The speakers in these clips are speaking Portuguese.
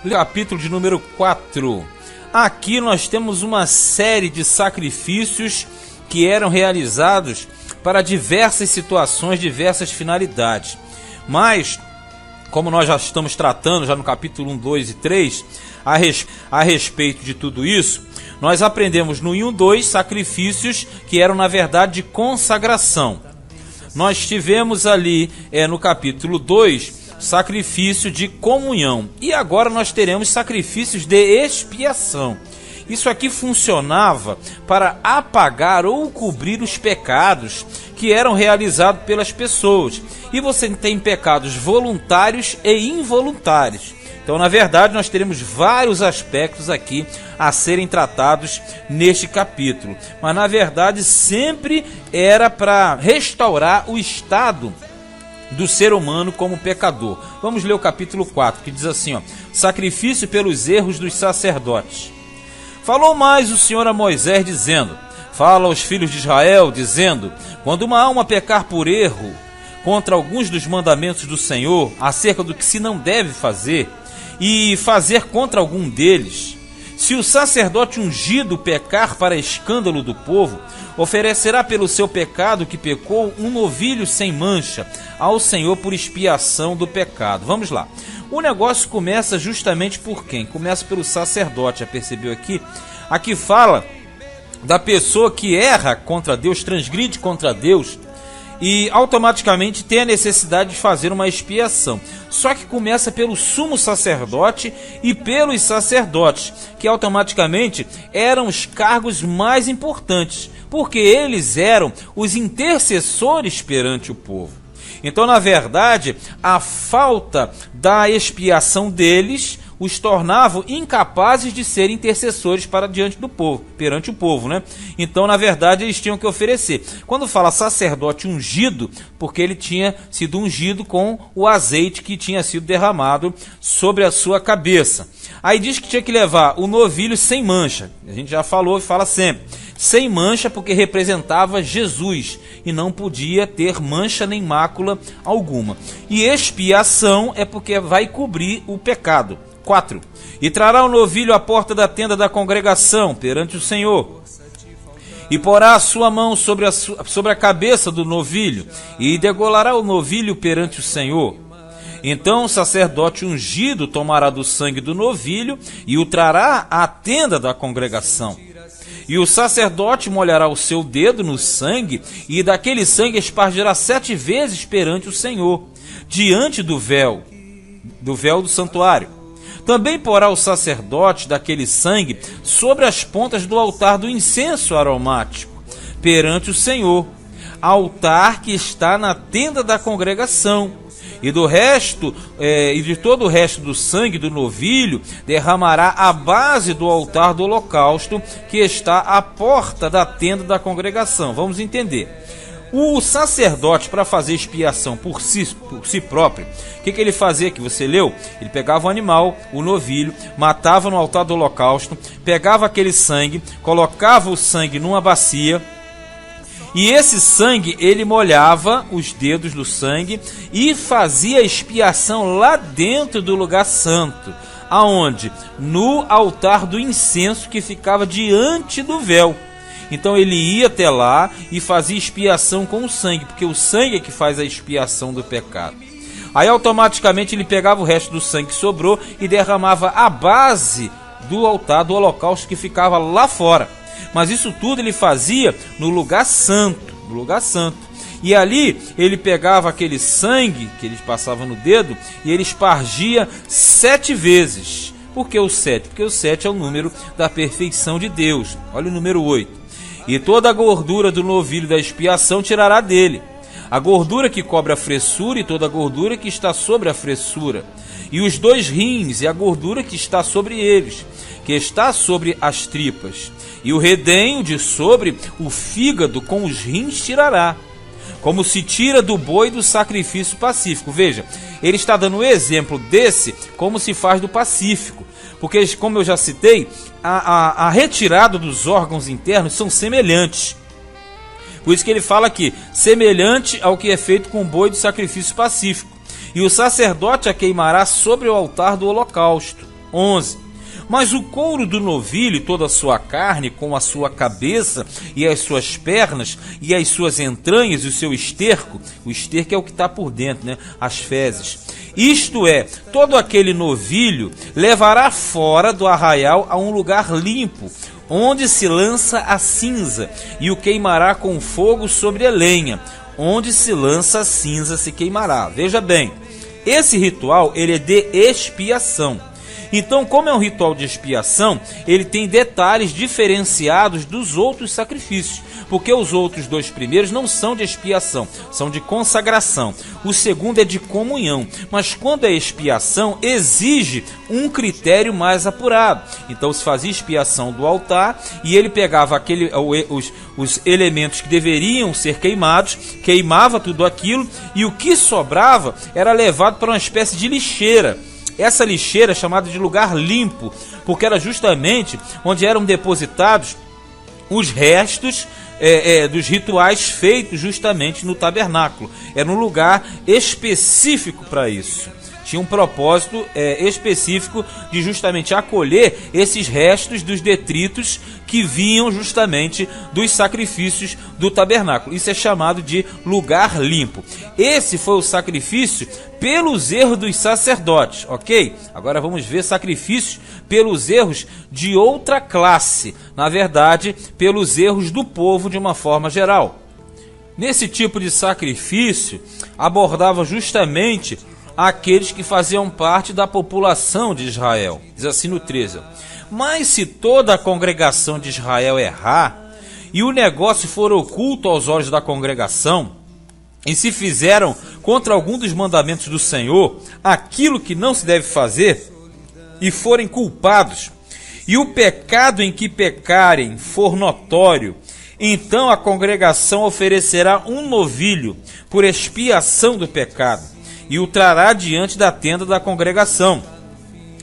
Capítulo de número 4. Aqui nós temos uma série de sacrifícios que eram realizados para diversas situações, diversas finalidades. Mas, como nós já estamos tratando já no capítulo 1, 2 e 3, a respeito de tudo isso, nós aprendemos no 1, 2 sacrifícios que eram na verdade de consagração. Nós tivemos ali no capítulo 2 sacrifício de comunhão. E agora nós teremos sacrifícios de expiação. Isso aqui funcionava para apagar ou cobrir os pecados que eram realizados pelas pessoas. E você tem pecados voluntários e involuntários. Então, na verdade, nós teremos vários aspectos aqui a serem tratados neste capítulo. Mas, na verdade, sempre era para restaurar o estado do ser humano como pecador. Vamos ler o capítulo 4, que diz assim, sacrifício pelos erros dos sacerdotes. Falou mais o Senhor a Moisés, dizendo, fala aos filhos de Israel, dizendo, quando uma alma pecar por erro contra alguns dos mandamentos do Senhor, acerca do que se não deve fazer, e fazer contra algum deles, se o sacerdote ungido pecar para escândalo do povo, oferecerá pelo seu pecado que pecou um novilho sem mancha ao Senhor por expiação do pecado. Vamos lá. O negócio começa justamente por quem? Começa pelo sacerdote, já percebeu aqui? Aqui fala da pessoa que erra contra Deus, transgride contra Deus e automaticamente tem a necessidade de fazer uma expiação. Só que começa pelo sumo sacerdote e pelos sacerdotes, que automaticamente eram os cargos mais importantes, porque eles eram os intercessores perante o povo. Então, na verdade, a falta da expiação deles os tornavam incapazes de ser intercessores para diante do povo, perante o povo, né? Então, na verdade, eles tinham que oferecer. Quando fala sacerdote ungido, porque ele tinha sido ungido com o azeite que tinha sido derramado sobre a sua cabeça. Aí diz que tinha que levar o novilho sem mancha. A gente já falou e fala sempre. Sem mancha, porque representava Jesus e não podia ter mancha nem mácula alguma. E expiação é porque vai cobrir o pecado. 4. E trará o novilho à porta da tenda da congregação perante o Senhor, e porá a sua mão sobre a cabeça do novilho, e degolará o novilho perante o Senhor. Então o sacerdote ungido tomará do sangue do novilho e o trará à tenda da congregação. E o sacerdote molhará o seu dedo no sangue, e daquele sangue espargirá 7 vezes perante o Senhor, diante do véu do santuário. Também porá o sacerdote daquele sangue sobre as pontas do altar do incenso aromático, perante o Senhor, altar que está na tenda da congregação. E do resto, e de todo o resto do sangue do novilho, derramará a base do altar do holocausto, que está à porta da tenda da congregação. Vamos entender. O sacerdote, para fazer expiação por si próprio, o que ele fazia que você leu? Ele pegava o animal, o novilho, matava no altar do holocausto, pegava aquele sangue, colocava o sangue numa bacia, e esse sangue ele molhava os dedos do sangue e fazia expiação lá dentro do lugar santo. Aonde? No altar do incenso que ficava diante do véu. Então ele ia até lá e fazia expiação com o sangue, porque o sangue é que faz a expiação do pecado. Aí automaticamente ele pegava o resto do sangue que sobrou e derramava a base do altar do holocausto que ficava lá fora. Mas isso tudo ele fazia no lugar santo, E ali ele pegava aquele sangue que ele passava no dedo e ele espargia 7 vezes. Por que o 7? Porque o 7 é o número da perfeição de Deus. Olha o número 8. E toda a gordura do novilho da expiação tirará dele, a gordura que cobre a fressura e toda a gordura que está sobre a fressura, e os 2 rins e a gordura que está sobre eles, que está sobre as tripas, e o redenho de sobre o fígado com os rins tirará, como se tira do boi do sacrifício pacífico. Veja, ele está dando o exemplo desse como se faz do pacífico, porque, como eu já citei, a retirada dos órgãos internos são semelhantes. Por isso que ele fala aqui, semelhante ao que é feito com o boi do sacrifício pacífico. E o sacerdote a queimará sobre o altar do holocausto. 11. Mas o couro do novilho e toda a sua carne, com a sua cabeça e as suas pernas e as suas entranhas e o seu esterco, o esterco é o que está por dentro, né? As fezes. Isto é, todo aquele novilho levará fora do arraial a um lugar limpo, onde se lança a cinza, e o queimará com fogo sobre a lenha. Onde se lança a cinza se queimará. Veja bem, esse ritual ele é de expiação. Então, como é um ritual de expiação, ele tem detalhes diferenciados dos outros sacrifícios, porque os outros dois primeiros não são de expiação, são de consagração. O segundo é de comunhão, mas quando é expiação, exige um critério mais apurado. Então, se fazia expiação do altar e ele pegava os elementos que deveriam ser queimados, queimava tudo aquilo e o que sobrava era levado para uma espécie de lixeira. Essa lixeira é chamada de lugar limpo, porque era justamente onde eram depositados os restos dos rituais feitos justamente no tabernáculo. Era um lugar específico para isso. Tinha um propósito específico de justamente acolher esses restos dos detritos que vinham justamente dos sacrifícios do tabernáculo. Isso é chamado de lugar limpo. Esse foi o sacrifício pelos erros dos sacerdotes, ok? Agora vamos ver sacrifícios pelos erros de outra classe. Na verdade, pelos erros do povo de uma forma geral. Nesse tipo de sacrifício, abordava justamente aqueles que faziam parte da população de Israel. Diz assim no 13. Mas se toda a congregação de Israel errar, e o negócio for oculto aos olhos da congregação, e se fizeram contra algum dos mandamentos do Senhor aquilo que não se deve fazer, e forem culpados, e o pecado em que pecarem for notório, então a congregação oferecerá um novilho por expiação do pecado, e o trará diante da tenda da congregação.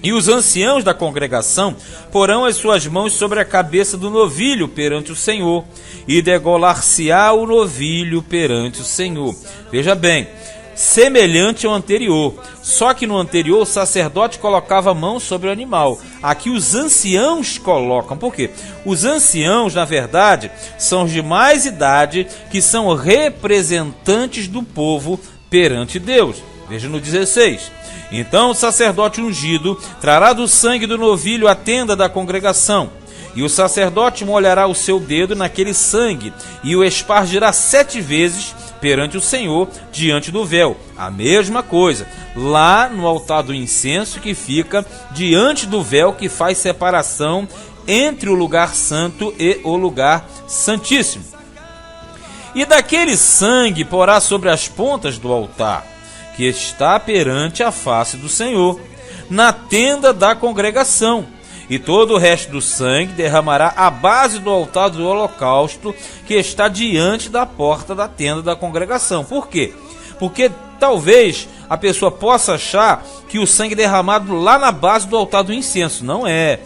E os anciãos da congregação porão as suas mãos sobre a cabeça do novilho perante o Senhor, e degolar-se-á o novilho perante o Senhor. Veja bem, semelhante ao anterior, só que no anterior o sacerdote colocava a mão sobre o animal. Aqui os anciãos colocam. Por quê? Os anciãos, na verdade, são os de mais idade, que são representantes do povo perante Deus. Veja no 16. Então o sacerdote ungido trará do sangue do novilho a tenda da congregação, e o sacerdote molhará o seu dedo naquele sangue, e o espargirá 7 vezes perante o Senhor, diante do véu. A mesma coisa, lá no altar do incenso que fica diante do véu que faz separação entre o lugar santo e o lugar santíssimo. E daquele sangue porá sobre as pontas do altar, que está perante a face do Senhor, na tenda da congregação, e todo o resto do sangue derramará à base do altar do holocausto, que está diante da porta da tenda da congregação. Por quê? Porque talvez a pessoa possa achar que o sangue derramado lá na base do altar do incenso. Não é.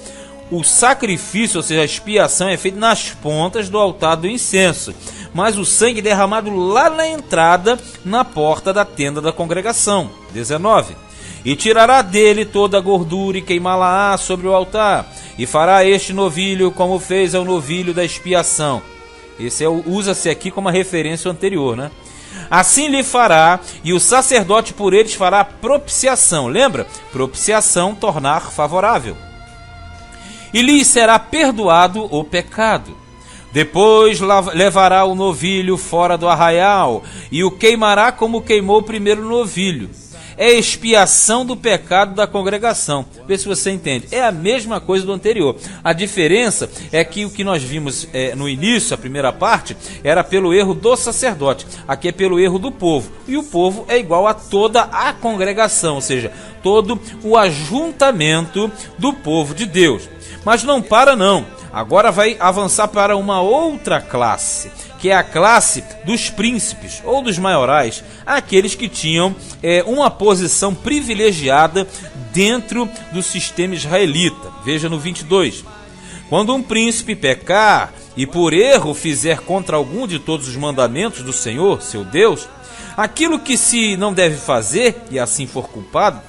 O sacrifício, ou seja, a expiação, é feito nas pontas do altar do incenso, mas o sangue derramado lá na entrada, na porta da tenda da congregação. 19. E tirará dele toda a gordura e queimá-la-á sobre o altar, e fará este novilho como fez ao novilho da expiação. Esse usa-se aqui como a referência anterior, né? Assim lhe fará, e o sacerdote por eles fará propiciação. Lembra? Propiciação, tornar favorável. E lhe será perdoado o pecado. Depois levará o novilho fora do arraial, e o queimará como queimou o primeiro novilho. É expiação do pecado da congregação. Vê se você entende. É a mesma coisa do anterior. A diferença é que o que nós vimos no início, a primeira parte, era pelo erro do sacerdote. Aqui é pelo erro do povo. E o povo é igual a toda a congregação, ou seja, todo o ajuntamento do povo de Deus. Mas não para não. Agora vai avançar para uma outra classe, que é a classe dos príncipes ou dos maiorais, aqueles que tinham uma posição privilegiada dentro do sistema israelita. Veja no 22. Quando um príncipe pecar e por erro fizer contra algum de todos os mandamentos do Senhor, seu Deus, aquilo que se não deve fazer, e assim for culpado,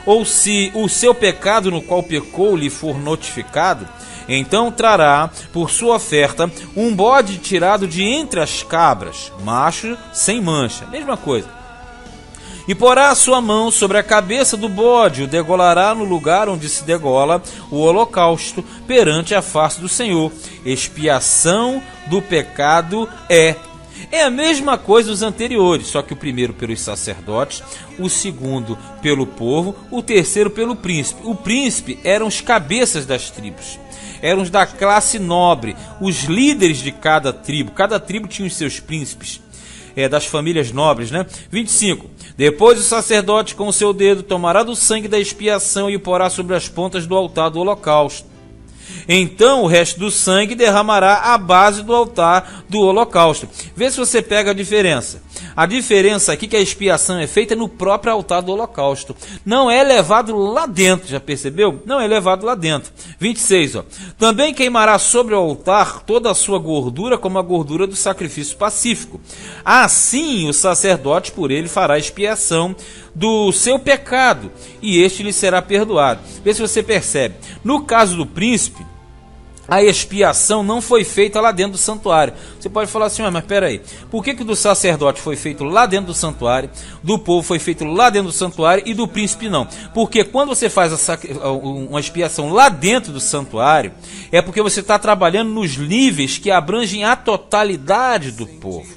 ou se o seu pecado no qual pecou lhe for notificado, então trará por sua oferta um bode tirado de entre as cabras, macho sem mancha, mesma coisa. E porá a sua mão sobre a cabeça do bode, o degolará no lugar onde se degola o holocausto perante a face do Senhor. Expiação do pecado é a mesma coisa dos anteriores, só que o primeiro pelos sacerdotes, o segundo pelo povo, o terceiro pelo príncipe. O príncipe eram os cabeças das tribos, eram os da classe nobre, os líderes de cada tribo tinha os seus príncipes. Das famílias nobres, né? 25. Depois o sacerdote com o seu dedo tomará do sangue da expiação e o porá sobre as pontas do altar do holocausto. Então o resto do sangue derramará à base do altar do holocausto. Vê se você pega a diferença. A diferença aqui é que a expiação é feita no próprio altar do holocausto. Não é levado lá dentro, já percebeu? Não é levado lá dentro. 26. Também queimará sobre o altar toda a sua gordura, como a gordura do sacrifício pacífico. Assim o sacerdote por ele fará expiação do seu pecado, e este lhe será perdoado. Vê se você percebe. No caso do príncipe, a expiação não foi feita lá dentro do santuário. Você pode falar assim, mas peraí, por que do sacerdote foi feito lá dentro do santuário, do povo foi feito lá dentro do santuário e do príncipe não? Porque quando você faz uma expiação lá dentro do santuário, é porque você está trabalhando nos níveis que abrangem a totalidade do povo,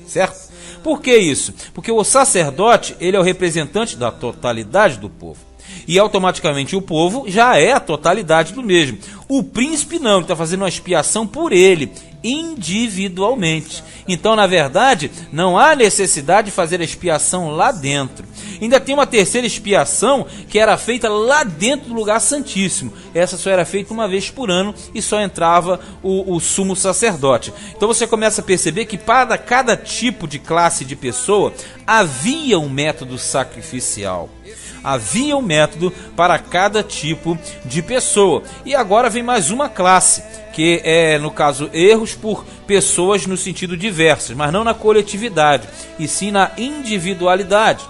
certo? Por que isso? Porque o sacerdote, ele é o representante da totalidade do povo. E automaticamente o povo já é a totalidade do mesmo. O príncipe não, ele está fazendo uma expiação por ele, individualmente. Então, na verdade, não há necessidade de fazer a expiação lá dentro. Ainda tem uma terceira expiação que era feita lá dentro do lugar santíssimo. Essa só era feita uma vez por ano e só entrava o sumo sacerdote. Então você começa a perceber que para cada tipo de classe de pessoa havia um método sacrificial. Havia um método para cada tipo de pessoa. E agora vem mais uma classe, que é, no caso, erros por pessoas no sentido diversas, mas não na coletividade, e sim na individualidade.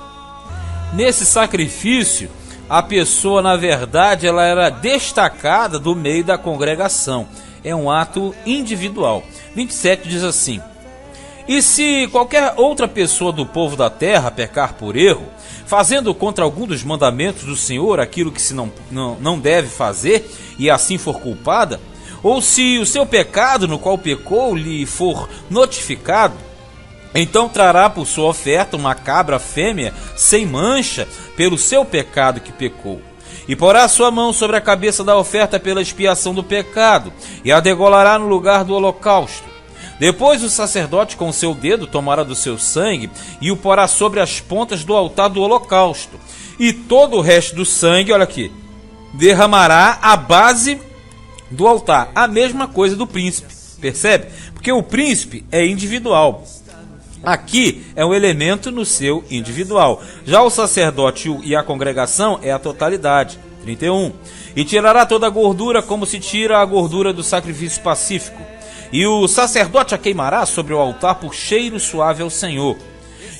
Nesse sacrifício, a pessoa, na verdade, ela era destacada do meio da congregação. É um ato individual. 27 diz assim: e se qualquer outra pessoa do povo da terra pecar por erro, fazendo contra algum dos mandamentos do Senhor aquilo que se não deve fazer, e assim for culpada, ou se o seu pecado no qual pecou lhe for notificado, então trará por sua oferta uma cabra fêmea sem mancha pelo seu pecado que pecou. E porá a sua mão sobre a cabeça da oferta pela expiação do pecado, e a degolará no lugar do holocausto. Depois o sacerdote com o seu dedo tomará do seu sangue e o porá sobre as pontas do altar do holocausto. E todo o resto do sangue, olha aqui, derramará à base do altar. A mesma coisa do príncipe, percebe? Porque o príncipe é individual. Aqui é um elemento no seu individual. Já o sacerdote e a congregação é a totalidade. 31. E tirará toda a gordura como se tira a gordura do sacrifício pacífico. E o sacerdote a queimará sobre o altar por cheiro suave ao Senhor.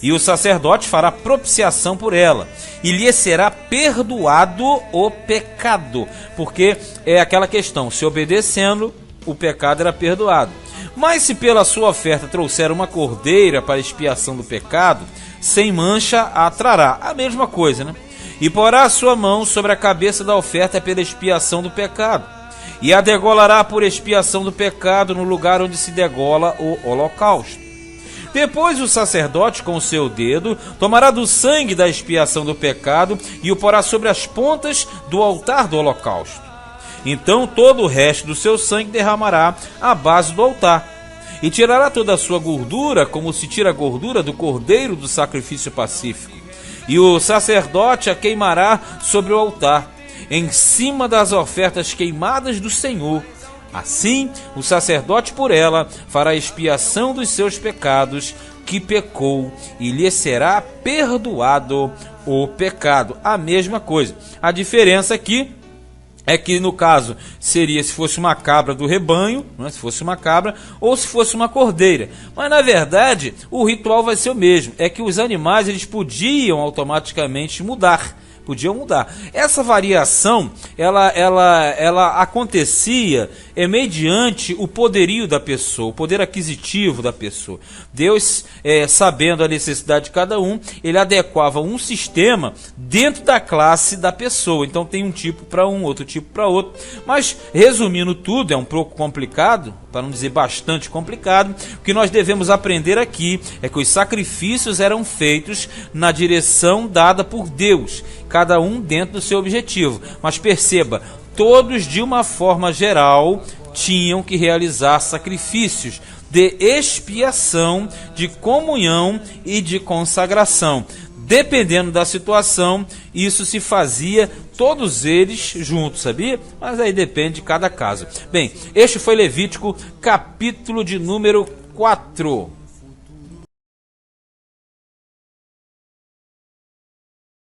E o sacerdote fará propiciação por ela, e lhe será perdoado o pecado. Porque é aquela questão, se obedecendo, o pecado era perdoado. Mas se pela sua oferta trouxer uma cordeira para expiação do pecado, sem mancha a trará. A mesma coisa, né? E porá a sua mão sobre a cabeça da oferta pela expiação do pecado. E a degolará por expiação do pecado no lugar onde se degola o holocausto. Depois o sacerdote com o seu dedo tomará do sangue da expiação do pecado e o porá sobre as pontas do altar do holocausto. Então todo o resto do seu sangue derramará à base do altar. E tirará toda a sua gordura, como se tira a gordura do cordeiro do sacrifício pacífico. E o sacerdote a queimará sobre o altar, em cima das ofertas queimadas do Senhor. Assim, o sacerdote por ela fará expiação dos seus pecados que pecou, e lhe será perdoado o pecado. A mesma coisa. A diferença aqui é que, no caso, seria se fosse uma cabra do rebanho, né, se fosse uma cabra, ou se fosse uma cordeira. Mas, na verdade, o ritual vai ser o mesmo. É que os animais eles podiam automaticamente mudar. podiam mudar. Essa variação, ela acontecia mediante o poderio da pessoa, o poder aquisitivo da pessoa. Deus, sabendo a necessidade de cada um, ele adequava um sistema dentro da classe da pessoa. Então tem um tipo para um, outro tipo para outro. Mas, resumindo tudo, é um pouco complicado, para não dizer bastante complicado. O que nós devemos aprender aqui é que os sacrifícios eram feitos na direção dada por Deus, cada um dentro do seu objetivo. Mas perceba, todos de uma forma geral tinham que realizar sacrifícios de expiação, de comunhão e de consagração. Dependendo da situação, isso se fazia todos eles juntos, sabia? Mas aí depende de cada caso. Bem, este foi Levítico, capítulo de número 4.